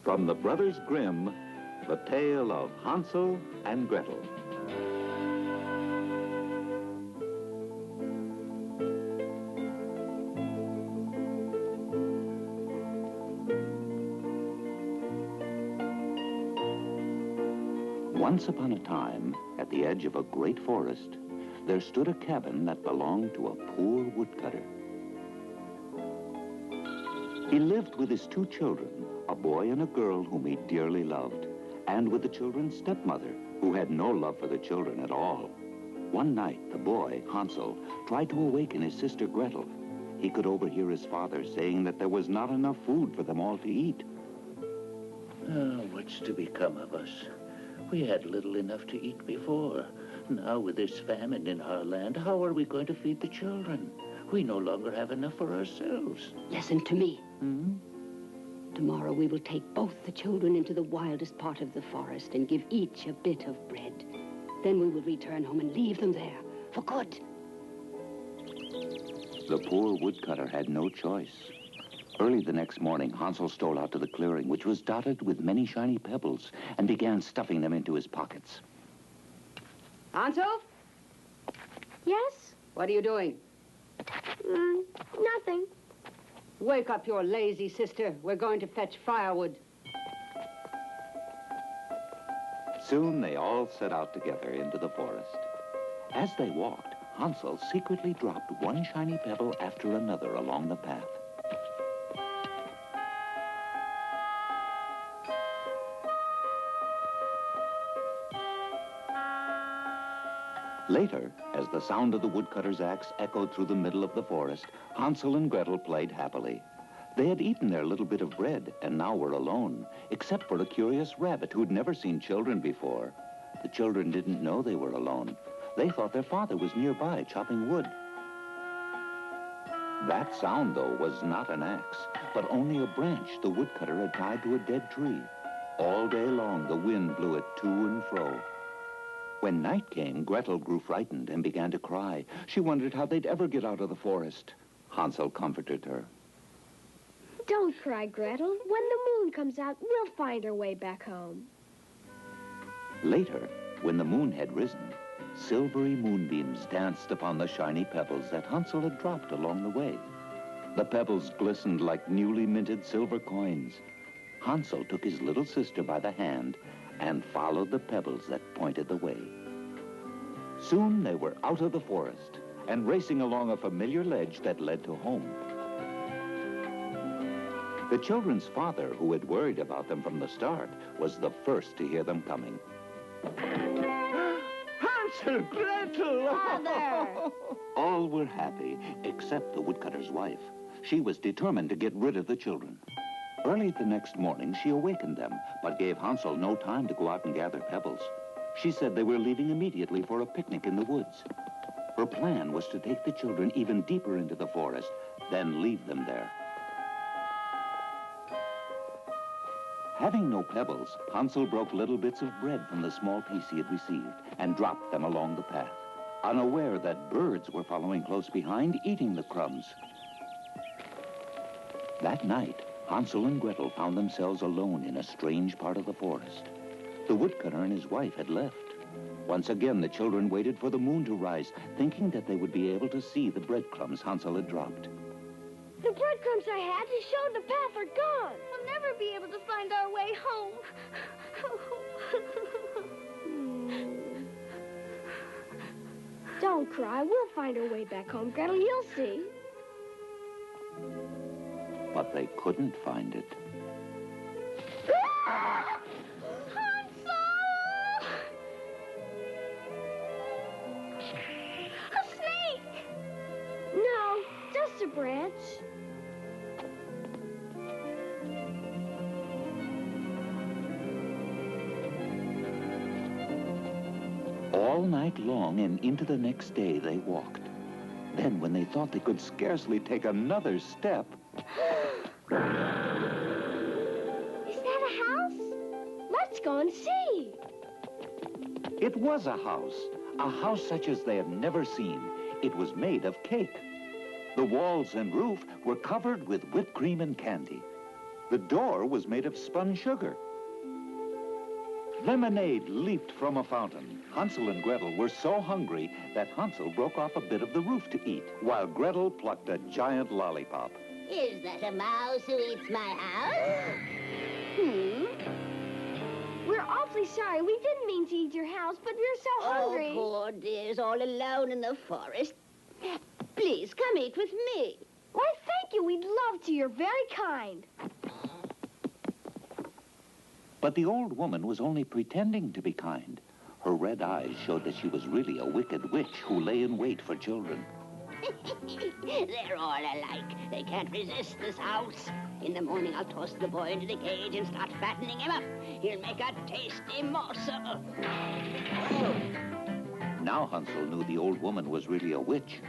From the Brothers Grimm, the tale of Hansel and Gretel. Once upon a time, at the edge of a great forest, there stood a cabin that belonged to a poor woodcutter. He lived with his two children, a boy and a girl whom he dearly loved, and with the children's stepmother, who had no love for the children at all. One night, the boy, Hansel, tried to awaken his sister Gretel. He could overhear his father saying that there was not enough food for them all to eat. What's to become of us? We had little enough to eat before. Now, with this famine in our land, how are we going to feed the children? We no longer have enough for ourselves. Listen to me. Tomorrow we will take both the children into the wildest part of the forest and give each a bit of bread. Then we will return home and leave them there for good. The poor woodcutter had no choice. Early the next morning, Hansel stole out to the clearing, which was dotted with many shiny pebbles, and began stuffing them into his pockets. Hansel? Yes? What are you doing? Nothing. Wake up your lazy sister. We're going to fetch firewood. Soon they all set out together into the forest. As they walked, Hansel secretly dropped one shiny pebble after another along the path. Later, as the sound of the woodcutter's axe echoed through the middle of the forest, Hansel and Gretel played happily. They had eaten their little bit of bread and now were alone, except for a curious rabbit who'd never seen children before. The children didn't know they were alone. They thought their father was nearby chopping wood. That sound, though, was not an axe, but only a branch the woodcutter had tied to a dead tree. All day long, the wind blew it to and fro. When night came, Gretel grew frightened and began to cry. She wondered how they'd ever get out of the forest. Hansel comforted her. Don't cry, Gretel. When the moon comes out, we'll find our way back home. Later, when the moon had risen, silvery moonbeams danced upon the shiny pebbles that Hansel had dropped along the way. The pebbles glistened like newly minted silver coins. Hansel took his little sister by the hand and followed the pebbles that pointed the way. Soon they were out of the forest and racing along a familiar ledge that led to home. The children's father, who had worried about them from the start, was the first to hear them coming. Hansel, Gretel! Father! All were happy, except the woodcutter's wife. She was determined to get rid of the children. Early the next morning, she awakened them, but gave Hansel no time to go out and gather pebbles. She said they were leaving immediately for a picnic in the woods. Her plan was to take the children even deeper into the forest, then leave them there. Having no pebbles, Hansel broke little bits of bread from the small piece he had received and dropped them along the path, unaware that birds were following close behind, eating the crumbs. That night, Hansel and Gretel found themselves alone in a strange part of the forest. The woodcutter and his wife had left. Once again, the children waited for the moon to rise, thinking that they would be able to see the breadcrumbs Hansel had dropped. The breadcrumbs I had to show the path are gone. We'll never be able to find our way home. Don't cry. We'll find our way back home, Gretel. You'll see. But they couldn't find it. Hansel! A snake! No, just a branch. All night long and into the next day they walked. Then, when they thought they could scarcely take another step... Is that a house? Let's go and see. It was a house such as they had never seen. It was made of cake. The walls and roof were covered with whipped cream and candy. The door was made of spun sugar. Lemonade leaped from a fountain. Hansel and Gretel were so hungry that Hansel broke off a bit of the roof to eat, while Gretel plucked a giant lollipop. Is that a mouse who eats my house? We're awfully sorry. We didn't mean to eat your house, but we're so hungry. Oh, poor dears, all alone in the forest. Please, come eat with me. Why, thank you. We'd love to. You're very kind. But the old woman was only pretending to be kind. Her red eyes showed that she was really a wicked witch who lay in wait for children. They're all alike. They can't resist this house. In the morning, I'll toss the boy into the cage and start fattening him up. He'll make a tasty morsel. Now Hansel knew the old woman was really a witch,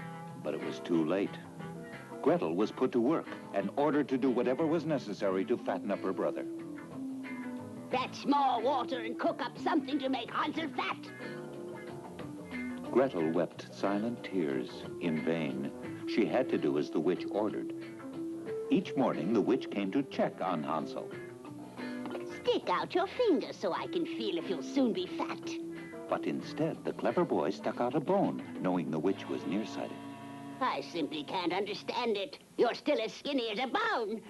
but it was too late. Gretel was put to work and ordered to do whatever was necessary to fatten up her brother. Fetch more water and cook up something to make Hansel fat. Gretel wept silent tears in vain. She had to do as the witch ordered. Each morning, the witch came to check on Hansel. Stick out your finger so I can feel if you'll soon be fat. But instead, the clever boy stuck out a bone, knowing the witch was nearsighted. I simply can't understand it. You're still as skinny as a bone.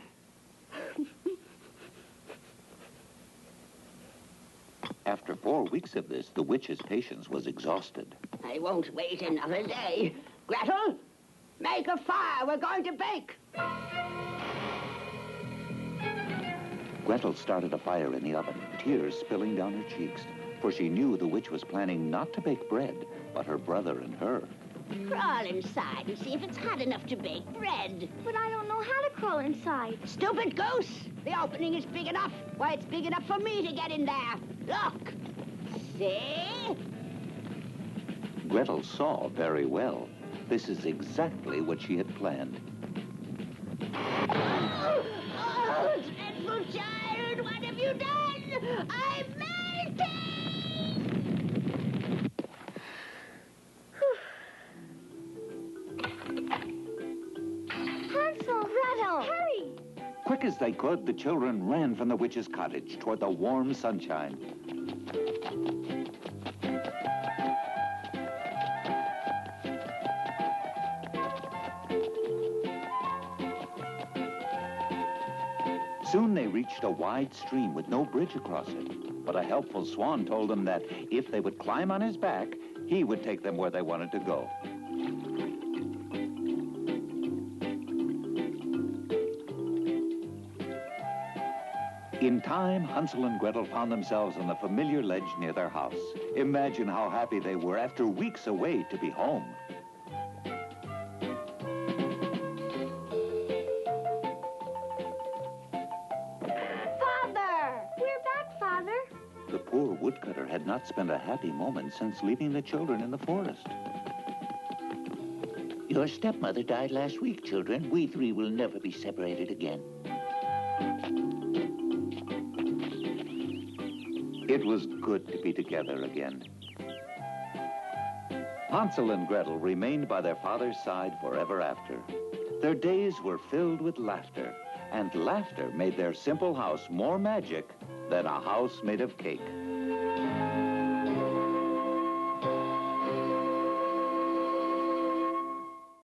After 4 weeks of this, the witch's patience was exhausted. I won't wait another day. Gretel, make a fire. We're going to bake. Gretel started a fire in the oven, tears spilling down her cheeks, for she knew the witch was planning not to bake bread, but her brother and her. Crawl inside and see if it's hot enough to bake bread. But I don't know how to crawl inside. Stupid goose! The opening is big enough. Why, it's big enough for me to get in there. Look. See? Gretel saw very well. This is exactly what she had planned. Oh, dreadful child, what have you done? I'm melting! Hansel, Gretel, hurry! Quick as they could, the children ran from the witch's cottage toward the warm sunshine. Soon they reached a wide stream with no bridge across it. But a helpful swan told them that if they would climb on his back, he would take them where they wanted to go. In time, Hansel and Gretel found themselves on the familiar ledge near their house. Imagine how happy they were after weeks away to be home. The poor woodcutter had not spent a happy moment since leaving the children in the forest. Your stepmother died last week, children. We three will never be separated again. It was good to be together again. Hansel and Gretel remained by their father's side forever after. Their days were filled with laughter, and laughter made their simple house more magic than a house made of cake.